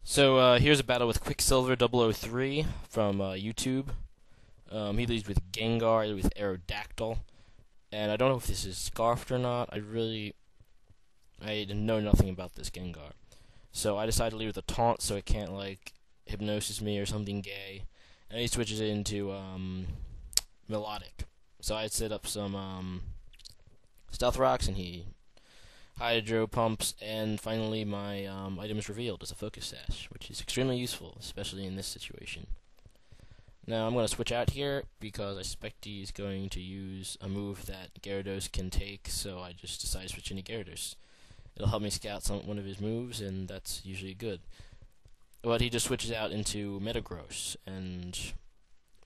So here's a battle with Quiksilver003 from YouTube. He leads with Gengar, with Aerodactyl, and I don't know if this is Scarfed or not. I know nothing about this Gengar. So I decided to leave with a taunt so it can't like hypnosis me or something gay. And he switches it into melodic. So I set up some stealth rocks and he hydro pumps, and finally my item is revealed as a focus sash, which is extremely useful, especially in this situation. Now I'm going to switch out here because I suspect he's going to use a move that Gyarados can take, so I just decided to switch into Gyarados. It'll help me scout one of his moves, and that's usually good. But he just switches out into Metagross, and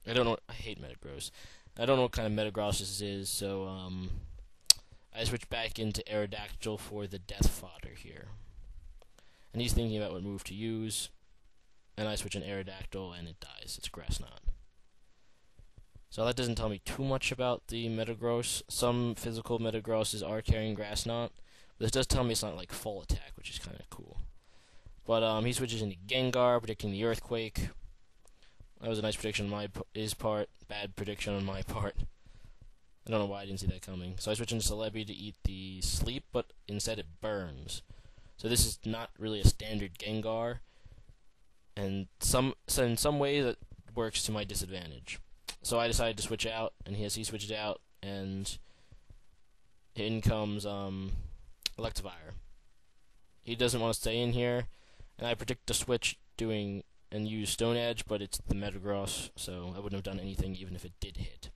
I hate Metagross. I don't know what kind of Metagross this is, so I switch back into Aerodactyl for the death fodder here. And he's thinking about what move to use, and I switch an Aerodactyl and it dies. It's Grass Knot. So that doesn't tell me too much about the Metagross. Some physical Metagrosses are carrying Grass Knot, but this does tell me it's not like full attack, which is kind of cool. But he switches into Gengar, predicting the Earthquake. That was a nice prediction on his part, bad prediction on my part. I don't know why I didn't see that coming. So I switch into Celebi to eat the sleep, but instead it burns. So this is not really a standard Gengar, and in some ways it works to my disadvantage. So I decided to switch out, and he switched out, and in comes Electivire. He doesn't want to stay in here, and I predict the switch and use Stone Edge, but it's the Metagross, so I wouldn't have done anything even if it did hit.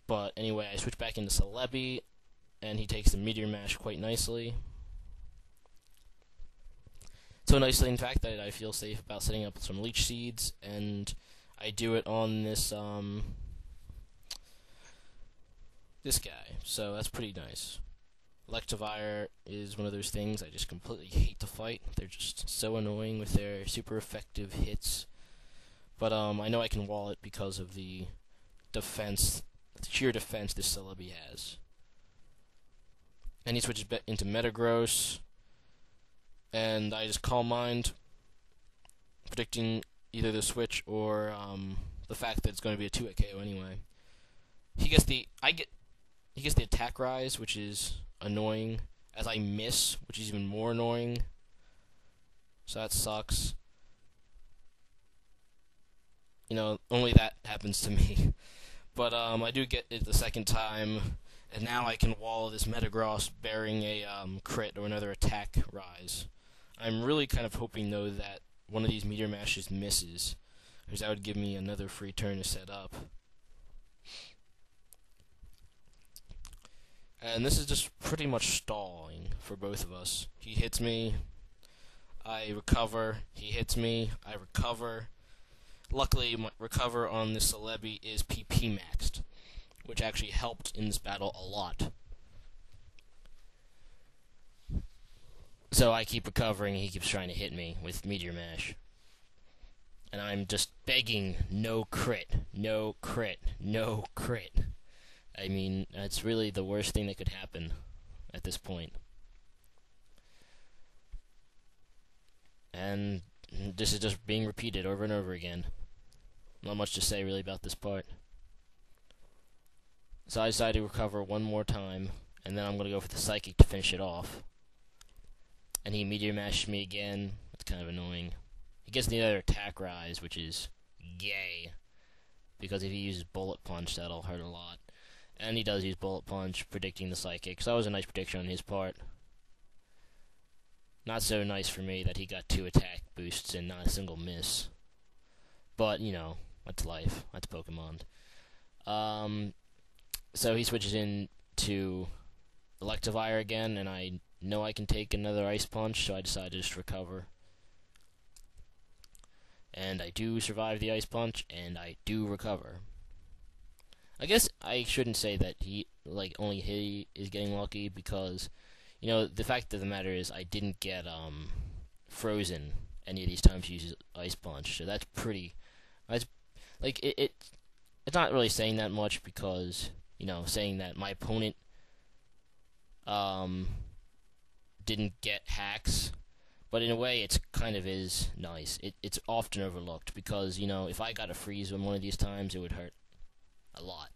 But anyway, I switch back into Celebi, and he takes the Meteor Mash quite nicely. So nicely, in fact, that I feel safe about setting up some Leech Seeds, and I do it on this guy. So that's pretty nice. Electivire is one of those things I just completely hate to fight. They're just so annoying with their super effective hits. But I know I can wall it because of the defense. The sheer defense this Celebi has. And he switches into Metagross, and I just Calm Mind, predicting either the switch or the fact that it's going to be a 2-hit KO anyway. He gets the attack rise, which is annoying, as I miss, which is even more annoying. So that sucks. You know, only that happens to me. But I do get it the second time, and now I can wall this Metagross bearing a crit or another attack rise. I'm really kind of hoping, though, that one of these Meteor Mashes misses, because that would give me another free turn to set up. And this is just pretty much stalling for both of us. He hits me, I recover. He hits me, I recover. Luckily, my recover on this Celebi is PP maxed, which actually helped in this battle a lot. So I keep recovering, and he keeps trying to hit me with Meteor Mash. And I'm just begging, no crit, no crit, no crit. I mean, that's really the worst thing that could happen at this point. And this is just being repeated over and over again. Not much to say really about this part. So I decided to recover one more time, and then I'm going to go for the Psychic to finish it off. And he Meteor Mashed me again. That's kind of annoying. He gets the other attack rise, which is gay. Because if he uses Bullet Punch, that'll hurt a lot. And he does use Bullet Punch, predicting the Psychic. So that was a nice prediction on his part. Not so nice for me that he got 2 attack boosts and not a single miss. But, you know, that's life. That's Pokemon. So he switches into Electivire again, and I know I can take another Ice Punch, so I decide to just recover. And I do survive the Ice Punch, and I do recover. I guess I shouldn't say that only he is getting lucky, because, you know, the fact of the matter is I didn't get frozen any of these times he uses Ice Punch, so that's pretty. It's not really saying that much, because, you know, saying that my opponent didn't get hacks But in a way, it kind of is nice. It's often overlooked because, you know, if I got a freeze on one of these times, it would hurt a lot.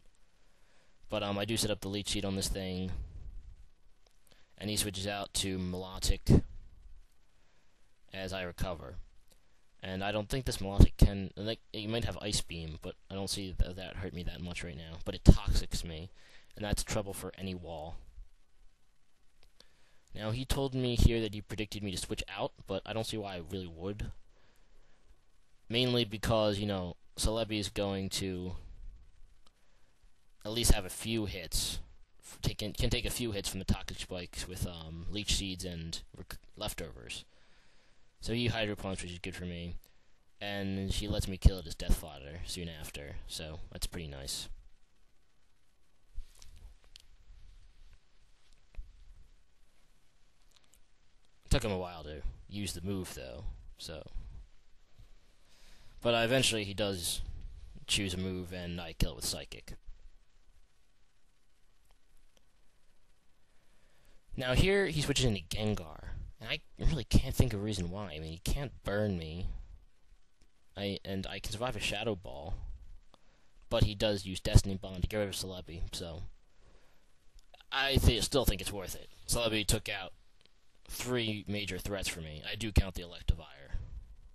But I do set up the leech seed on this thing, and he switches out to Melodic as I recover. And I don't think this Melodic can... Like, you might have Ice Beam, but I don't see that hurt me that much right now. But it Toxics me, and that's trouble for any wall. Now, he told me here that he predicted me to switch out, but I don't see why I really would. Mainly because, you know, Celebi is going to at least have a few hits. Can take a few hits from the Toxic Spikes with Leech Seeds and Leftovers. So he Hydro Punch, which is good for me. And she lets me kill it as Death Fodder soon after, so that's pretty nice. It took him a while to use the move, though, so... But eventually he does choose a move, and I kill it with Psychic. Now here, he switches into Gengar, and I really can't think of a reason why. I mean, he can't burn me, and I can survive a Shadow Ball, but he does use Destiny Bond to get rid of Celebi, so... I still think it's worth it. Celebi took out 3 major threats for me. I do count the Electivire,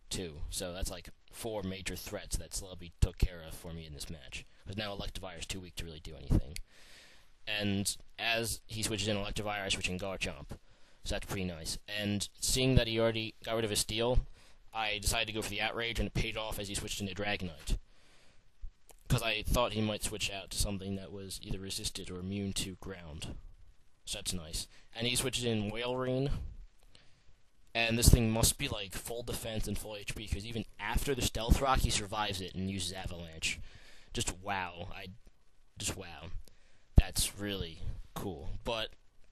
too, so that's like 4 major threats that Celebi took care of for me in this match. Because now Electivire is too weak to really do anything. And as he switches in Electivire, I switch in Garchomp. So that's pretty nice. And seeing that he already got rid of his Steel, I decided to go for the Outrage, and it paid off as he switched into Dragonite. Because I thought he might switch out to something that was either resisted or immune to ground. So that's nice. And he switches in Whalewing. And this thing must be like full defense and full HP, because even after the Stealth Rock, he survives it and uses Avalanche. Just wow. Wow. That's really cool. But,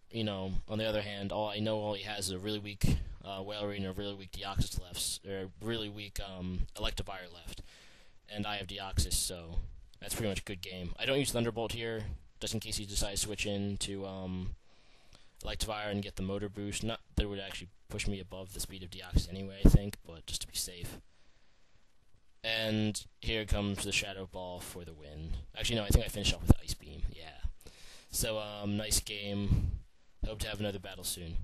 you know, on the other hand, all he has is a really weak Whalewing and a really weak Deoxys left, or a really weak Electivire left. And I have Deoxys, so that's pretty much a good game. I don't use Thunderbolt here, just in case he decides to switch in to Electivire and get the Motor Boost. Not that it would actually push me above the speed of Deoxys anyway, I think, but just to be safe. And here comes the Shadow Ball for the win. Actually, no, I think I finished off with Ice Beam, yeah. So, nice game. Hope to have another battle soon.